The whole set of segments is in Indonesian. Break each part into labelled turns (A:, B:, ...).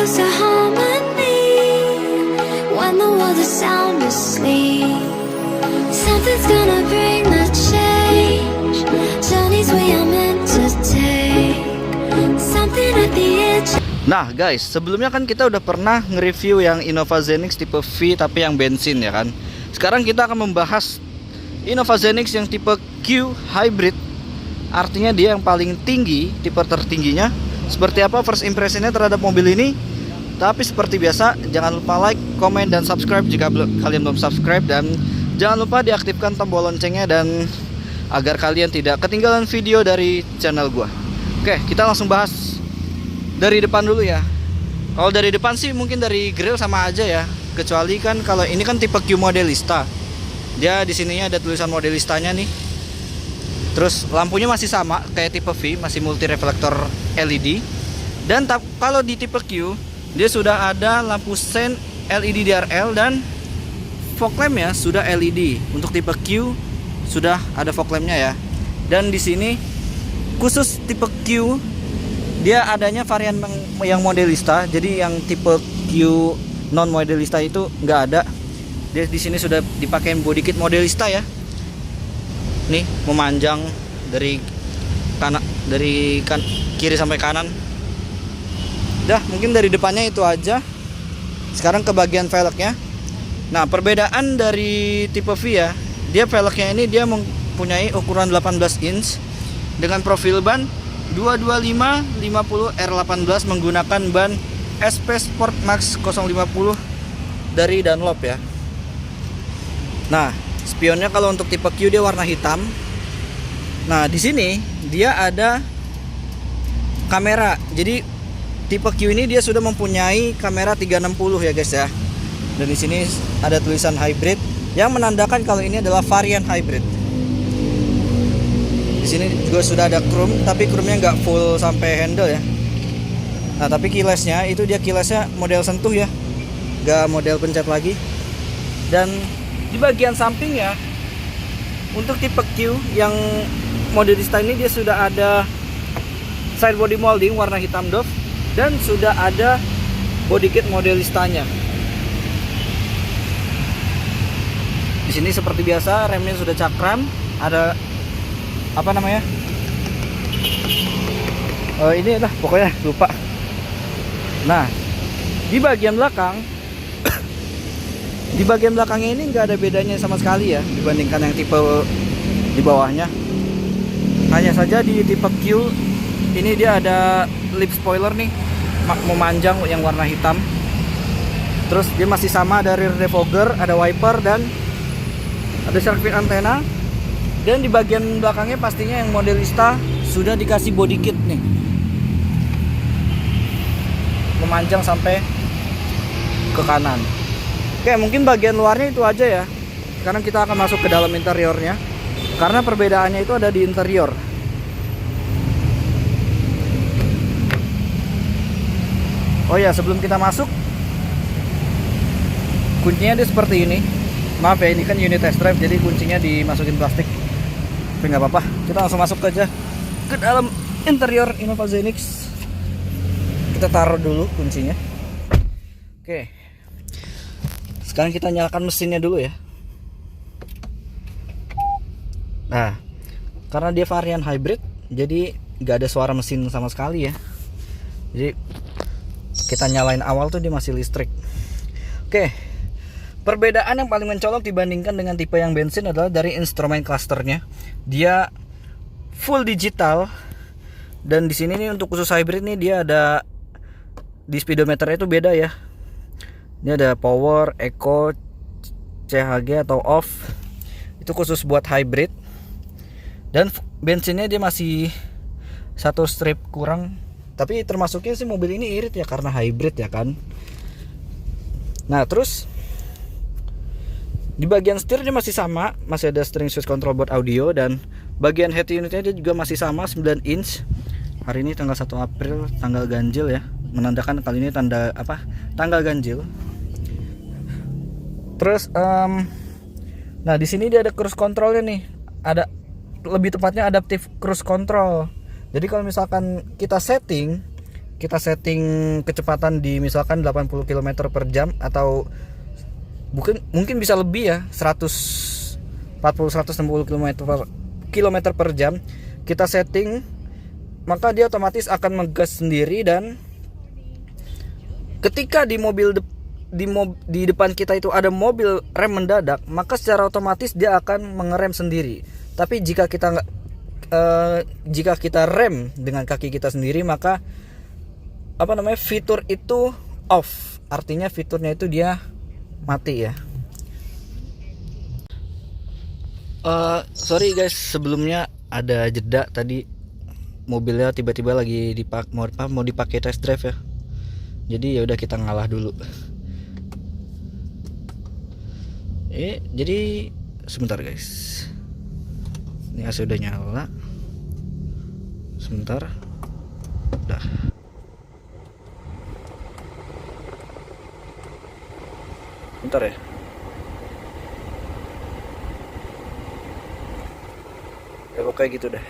A: lost our harmony when the world is sound asleep. Something's gonna bring the change. Journeys we are meant to take. Something at the edge.
B: Nah guys, sebelumnya kan kita udah pernah nge-review yang Innova Zenix tipe V tapi yang bensin ya kan. Sekarang kita akan membahas Innova Zenix yang tipe Q Hybrid. Artinya dia yang paling tinggi, tipe tertingginya. Seperti apa first impressionnya terhadap mobil ini. Tapi seperti biasa, jangan lupa like, komen, dan subscribe jika kalian belum subscribe. Dan jangan lupa diaktifkan tombol loncengnya dan agar kalian tidak ketinggalan video dari channel gua. Oke, kita langsung bahas dari depan dulu ya. Kalau dari depan sih mungkin dari grill sama aja ya. Kecuali kan kalau ini kan tipe Q Modelista. Dia di sininya ada tulisan Modelistanya nih. Terus lampunya masih sama kayak tipe V, masih multi reflektor LED. Dan kalau di tipe Q, dia sudah ada lampu sen LED DRL dan fog lampnya sudah LED. Untuk tipe Q sudah ada fog lampnya ya. Dan di sini khusus tipe Q dia adanya varian yang Modelista. Jadi yang tipe Q non Modelista itu nggak ada. Dia di sini sudah dipakai body kit Modelista ya. Nih memanjang dari kanan, kiri sampai kanan. Dah, mungkin dari depannya itu aja. Sekarang ke bagian velgnya. Nah, perbedaan dari tipe V ya, dia velgnya ini dia mempunyai ukuran 18 inch dengan profil ban 225/50 R18 menggunakan ban SP Sport Max 050 dari Dunlop ya. Nah, spionnya kalau untuk tipe Q dia warna hitam. Nah, di sini dia ada kamera. Jadi tipe Q ini dia sudah mempunyai kamera 360 ya guys ya. Dan di sini ada tulisan hybrid yang menandakan kalau ini adalah varian hybrid. Di sini juga sudah ada chrome, tapi chrome-nya nggak full sampai handle ya. Nah, tapi keyless-nya itu dia keyless-nya model sentuh ya, nggak model pencet lagi. Dan di bagian sampingnya untuk tipe Q yang Modelista ini dia sudah ada side body molding warna hitam doff dan sudah ada body kit Modelistanya. Di sini seperti biasa remnya sudah cakram, ada apa namanya? Ini lah pokoknya lupa. Nah, di bagian belakang di bagian belakangnya ini nggak ada bedanya sama sekali ya dibandingkan yang tipe di bawahnya. Hanya saja di tipe Q ini dia ada lip spoiler nih memanjang yang warna hitam. Terus dia masih sama, ada rear defogger, ada wiper dan ada shark fin antena. Dan di bagian belakangnya pastinya yang Modelista sudah dikasih body kit nih, memanjang sampai ke kanan. Oke, mungkin bagian luarnya itu aja ya. Sekarang kita akan masuk ke dalam interiornya, karena perbedaannya itu ada di interior. Oh ya, sebelum kita masuk, kuncinya dia seperti ini. Maaf ya, ini kan unit test drive, jadi kuncinya dimasukin plastik. Tapi nggak apa-apa, kita langsung masuk aja ke dalam interior Innova Zenix. Kita taruh dulu kuncinya. Oke, sekarang kita nyalakan mesinnya dulu ya. Nah, karena dia varian hybrid, jadi nggak ada suara mesin sama sekali ya. Jadi kita nyalain awal tuh dia masih listrik. Oke, perbedaan yang paling mencolok dibandingkan dengan tipe yang bensin adalah dari instrumen clusternya. Dia full digital. Dan di sini nih untuk khusus hybrid nih dia ada di speedometernya itu beda ya. Ini ada power, eco, CHG atau off. Itu khusus buat hybrid. Dan bensinnya dia masih satu strip kurang. Tapi termasuknya sih mobil ini irit ya karena hybrid ya kan. Nah, terus di bagian setir dia masih sama, masih ada steering switch control buat audio. Dan bagian head unitnya dia juga masih sama, 9 inch. Hari ini tanggal 1 April, tanggal ganjil ya, menandakan kali ini tanda apa? Tanggal ganjil. Terus nah di sini dia ada cruise controlnya nih. Ada, lebih tepatnya adaptive cruise control. Jadi kalau misalkan kita setting kita setting kecepatan di misalkan 80 km per jam atau mungkin bisa lebih ya, 140 160 km per jam kita setting, maka dia otomatis akan ngegas sendiri. Dan ketika di di depan kita itu ada mobil rem mendadak, maka secara otomatis dia akan mengerem sendiri. Tapi jika kita rem dengan kaki kita sendiri, maka fitur itu off, artinya fiturnya itu dia mati ya. Sorry guys, sebelumnya ada jeda tadi, mobilnya tiba-tiba lagi mau dipakai test drive ya. Jadi ya udah kita ngalah dulu. Jadi sebentar guys. Ini AC udah nyala. Sebentar. Udah. Bentar ya. Ya pokoknya gitu dah.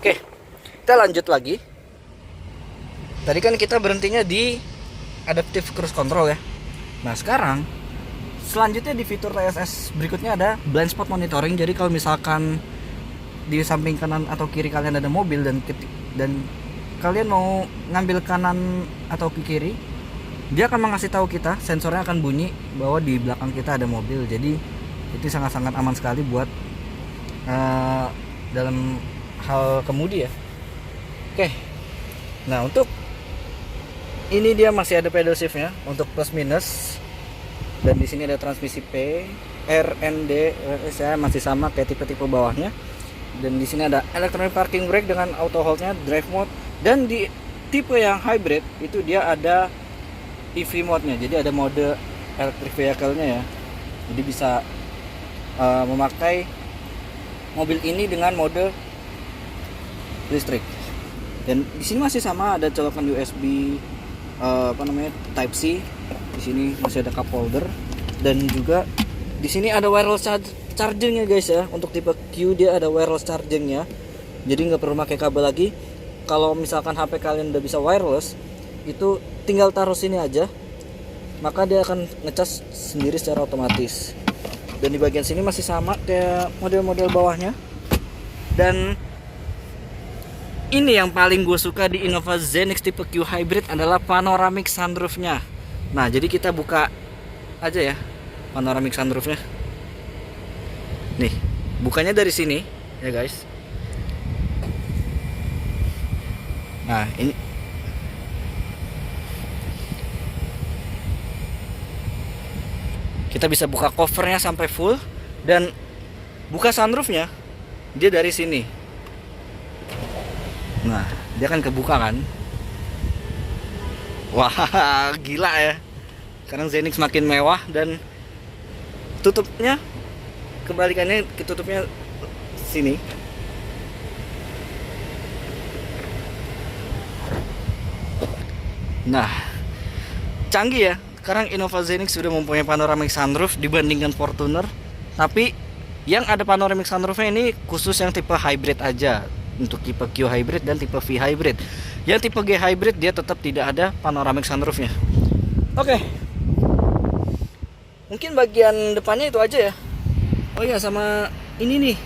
B: Oke, kita lanjut lagi. Tadi kan kita berhentinya di adaptive cruise control ya. Nah sekarang selanjutnya di fitur TSS berikutnya ada blind spot monitoring. Jadi kalau misalkan di samping kanan atau kiri kalian ada mobil dan kalian mau ngambil kanan atau ke kiri, dia akan mengasih tahu kita, sensornya akan bunyi bahwa di belakang kita ada mobil. Jadi itu sangat-sangat aman sekali buat dalam hal kemudi ya. Oke. Nah, untuk ini dia masih ada pedal shiftnya untuk plus minus, dan di sini ada transmisi P, R, N, D, saya masih sama kayak tipe-tipe bawahnya. Dan di sini ada electronic parking brake dengan auto hold-nya, drive mode, dan di tipe yang hybrid itu dia ada EV mode-nya. Jadi ada mode electric vehicle-nya ya. Jadi bisa memakai mobil ini dengan mode listrik. Dan di sini masih sama, ada colokan USB Type C. Di sini masih ada cup holder, dan juga di sini ada wireless chargingnya guys ya. Untuk tipe Q dia ada wireless chargingnya, jadi nggak perlu pakai kabel lagi. Kalau misalkan HP kalian udah bisa wireless, itu tinggal taruh sini aja, maka dia akan ngecas sendiri secara otomatis. Dan di bagian sini masih sama kayak model-model bawahnya. Dan ini yang paling gue suka di Innova Zenix tipe Q Hybrid adalah panoramic sunroofnya. Nah, jadi kita buka aja ya panoramic sunroofnya. Nih, bukanya dari sini ya guys. Nah, ini kita bisa buka covernya sampai full, dan buka sunroofnya dia dari sini. Nah, dia kan kebuka kan. Wah, gila ya. Sekarang Zenix makin mewah, dan tutupnya kebalikannya, ketutupnya sini. Nah, canggih ya. Sekarang Innova Zenix sudah mempunyai panoramic sunroof dibandingkan Fortuner. Tapi yang ada panoramic sunroofnya ini khusus yang tipe hybrid aja, untuk tipe Q hybrid dan tipe V hybrid. Yang tipe G hybrid dia tetap tidak ada panoramic sunroofnya. Oke. Mungkin bagian depannya itu aja ya. Oh iya, sama ini nih.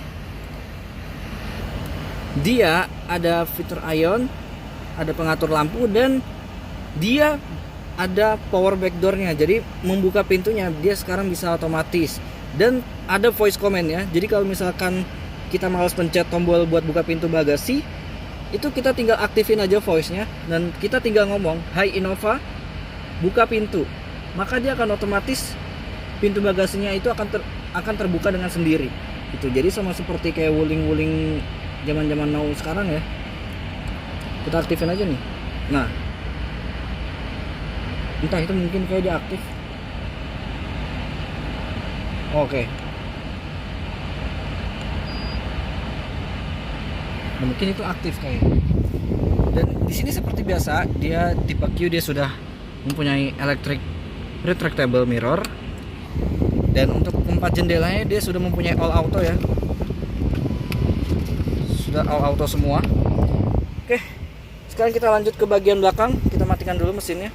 B: Dia ada fitur ion, ada pengatur lampu, dan dia ada power back door-nya. Jadi membuka pintunya dia sekarang bisa otomatis, dan ada voice command ya. Jadi kalau misalkan kita malas pencet tombol buat buka pintu bagasi, itu kita tinggal aktifin aja voice-nya, dan kita tinggal ngomong, "Hai Innova, buka pintu." Maka dia akan otomatis pintu bagasinya itu akan terbuka dengan sendiri. Itu jadi sama seperti kayak wuling-wuling zaman-zaman now sekarang ya. Kita aktifin aja nih. Nah, entah itu mungkin kayak dia aktif. Oke. Nah, mungkin itu aktif kayak. Dan di sini seperti biasa, dia tipe Q dia sudah mempunyai electric retractable mirror. Dan untuk empat jendelanya dia sudah mempunyai all auto ya. Sudah all auto semua. Oke. sekarang kita lanjut ke bagian belakang. Kita matikan dulu mesinnya.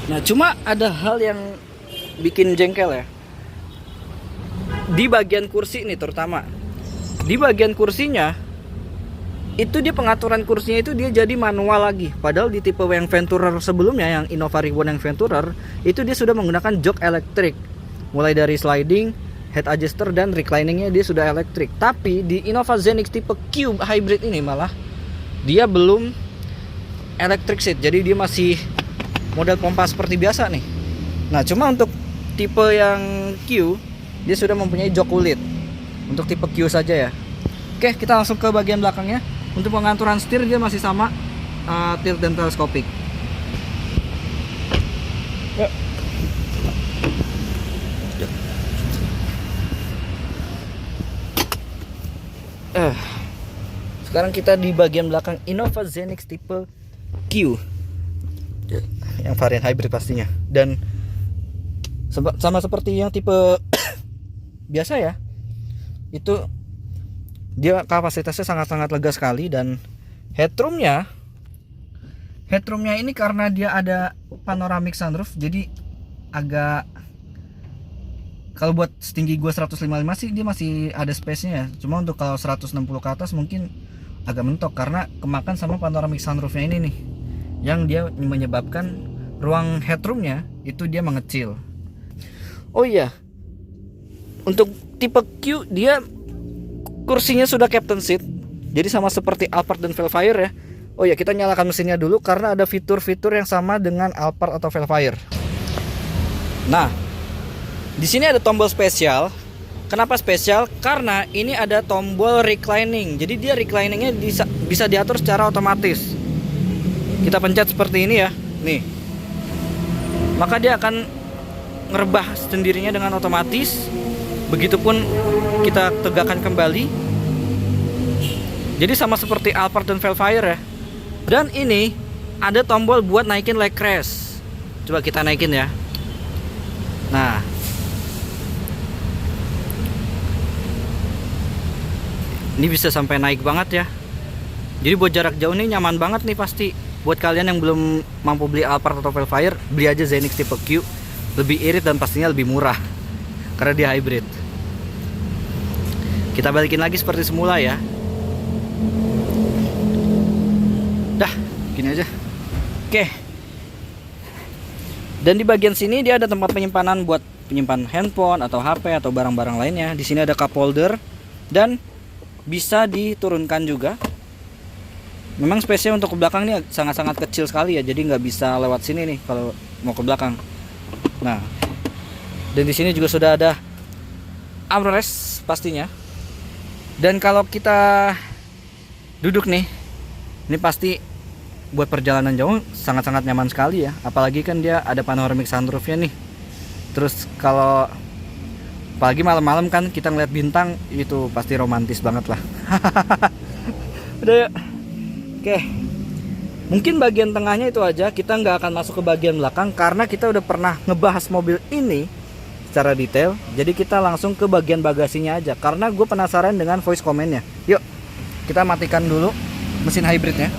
B: Nah, cuma ada hal yang bikin jengkel ya. Di bagian kursi ini terutama. Di bagian kursinya itu dia pengaturan kursinya itu dia jadi manual lagi. Padahal di tipe yang Venturer sebelumnya, yang Innova Reborn yang Venturer, itu dia sudah menggunakan jok elektrik. Mulai dari sliding, head adjuster, dan recliningnya dia sudah elektrik. Tapi di Innova Zenix tipe Q hybrid ini malah dia belum electric seat. Jadi dia masih model pompa seperti biasa nih. Nah, cuma untuk tipe yang Q dia sudah mempunyai jok kulit. Untuk tipe Q saja ya. Oke, kita langsung ke bagian belakangnya. Untuk pengaturan setir dia masih sama, tilt dan teleskopik. Yuk. Sekarang kita di bagian belakang Innova Zenix tipe Q, yang varian hybrid pastinya. Dan sama seperti yang tipe biasa ya, itu dia kapasitasnya sangat-sangat lega sekali. Dan headroomnya ini karena dia ada panoramic sunroof, jadi agak, kalau buat setinggi gue 155 sih dia masih ada space-nya ya. Cuma untuk kalau 160 ke atas mungkin agak mentok karena kemakan sama panoramic sunroof-nya ini nih, yang dia menyebabkan ruang headroom-nya itu dia mengecil. Oh iya, untuk tipe Q dia kursinya sudah captain seat, jadi sama seperti Alphard dan Vellfire ya. Oh ya, kita nyalakan mesinnya dulu karena ada fitur-fitur yang sama dengan Alphard atau Vellfire. Nah, di sini ada tombol spesial. Kenapa spesial? Karena ini ada tombol reclining. Jadi dia recliningnya bisa diatur secara otomatis. Kita pencet seperti ini ya, nih. Maka dia akan ngerebah sendirinya dengan otomatis. Begitupun kita tegakkan kembali. Jadi sama seperti Alphard dan Vellfire ya. Dan ini ada tombol buat naikin leg rest. Coba kita naikin ya. Nah, ini bisa sampai naik banget ya. Jadi buat jarak jauh ini nyaman banget nih pasti. Buat kalian yang belum mampu beli Alphard atau Vellfire, beli aja Zenix tipe Q. Lebih irit dan pastinya lebih murah karena dia hybrid. Kita balikin lagi seperti semula ya. Dah, gini aja. Oke. Dan di bagian sini dia ada tempat penyimpanan buat penyimpan handphone atau HP atau barang-barang lainnya. Di sini ada cup holder dan bisa diturunkan juga. Memang space-nya untuk ke belakang ini sangat-sangat kecil sekali ya, jadi nggak bisa lewat sini nih kalau mau ke belakang. Nah, dan di sini juga sudah ada armrest pastinya. Dan kalau kita duduk nih, ini pasti buat perjalanan jauh sangat-sangat nyaman sekali ya. Apalagi kan dia ada panoramic sunroof-nya nih. Terus kalau apalagi malam-malam kan kita ngeliat bintang, itu pasti romantis banget lah. Udah ya. Oke, mungkin bagian tengahnya itu aja. Kita nggak akan masuk ke bagian belakang karena kita udah pernah ngebahas mobil ini secara detail. Jadi kita langsung ke bagian bagasinya aja karena gue penasaran dengan voice comment-nya. Yuk, kita matikan dulu mesin hybridnya.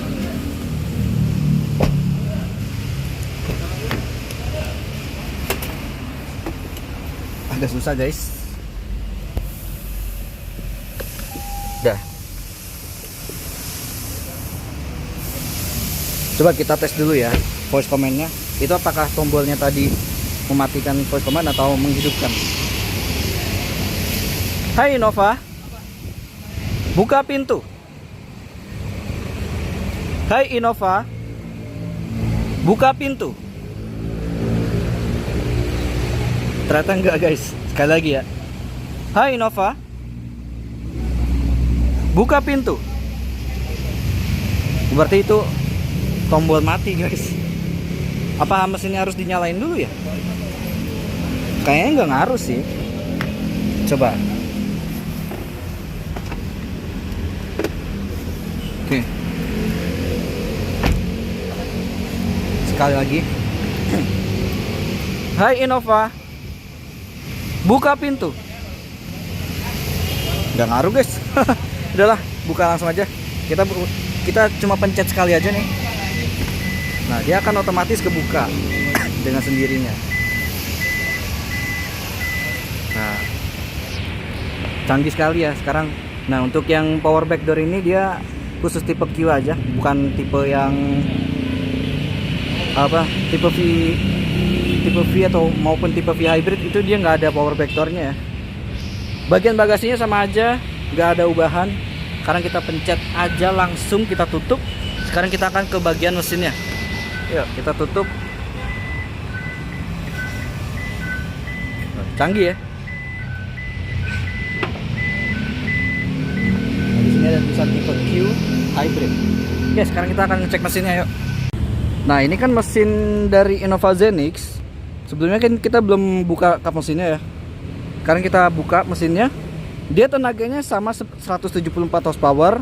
B: Agak susah guys. Dah. Coba kita tes dulu ya voice comment-nya. Itu apakah tombolnya tadi mematikan voice comment atau menghidupkan. Hai Innova, buka pintu. Hai Innova, buka pintu. Ternyata enggak guys. Sekali lagi ya. Hai Innova, buka pintu. Berarti itu tombol mati guys. Apa mesinnya harus dinyalain dulu ya? Kayaknya nggak ngaruh sih. Coba. Oke. Sekali lagi. Hai Innova, Buka pintu. Nggak ngaruh guys. Udahlah, buka langsung aja. Kita cuma pencet sekali aja nih. Nah, dia akan otomatis kebuka dengan sendirinya. Nah, canggih sekali ya sekarang. Nah, untuk yang power back door ini dia khusus tipe Q aja, bukan tipe yang apa, tipe V atau maupun tipe V hybrid itu dia nggak ada power back doornya ya. Bagian bagasinya sama aja, nggak ada ubahan. Sekarang kita pencet aja langsung kita tutup. Sekarang kita akan ke bagian mesinnya. Yuk kita tutup. Canggih ya. Nah, di sini ada tulisan tipe Q hybrid. Oke, sekarang kita akan ngecek mesinnya yuk. Nah, ini kan mesin dari Innova Zenix. Sebelumnya kan kita belum buka kap mesinnya ya. Sekarang kita buka mesinnya. Dia tenaganya sama 174 horsepower,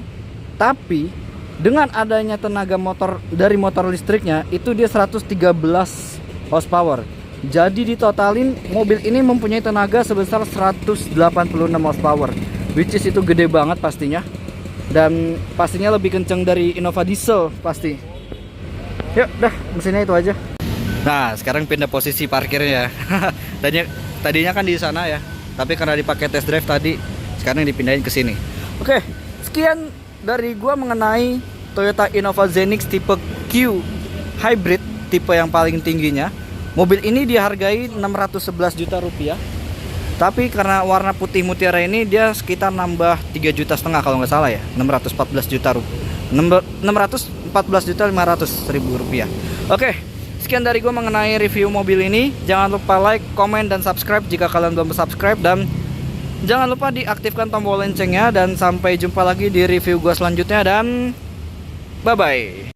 B: tapi dengan adanya tenaga motor dari motor listriknya itu dia 113 horsepower. Jadi ditotalin mobil ini mempunyai tenaga sebesar 186 horsepower, which is itu gede banget pastinya. Dan pastinya lebih kenceng dari Innova diesel pasti. Yuk, dah mesinnya itu aja. Nah, sekarang pindah posisi parkirnya. Tadinya kan di sana ya, tapi karena dipakai test drive tadi, sekarang dipindahin ke sini. Oke, sekian dari gua mengenai Toyota Innova Zenix tipe Q hybrid, tipe yang paling tingginya. Mobil ini dihargai 611 juta rupiah. Tapi karena warna putih mutiara ini dia sekitar nambah 3,5 juta kalau nggak salah ya, 614 juta rupiah. 614 juta 500 ribu rupiah. Oke, sekian dari gua mengenai review mobil ini. Jangan lupa like, komen, dan subscribe jika kalian belum subscribe, dan jangan lupa diaktifkan tombol loncengnya. Dan sampai jumpa lagi di review gua selanjutnya, dan bye bye.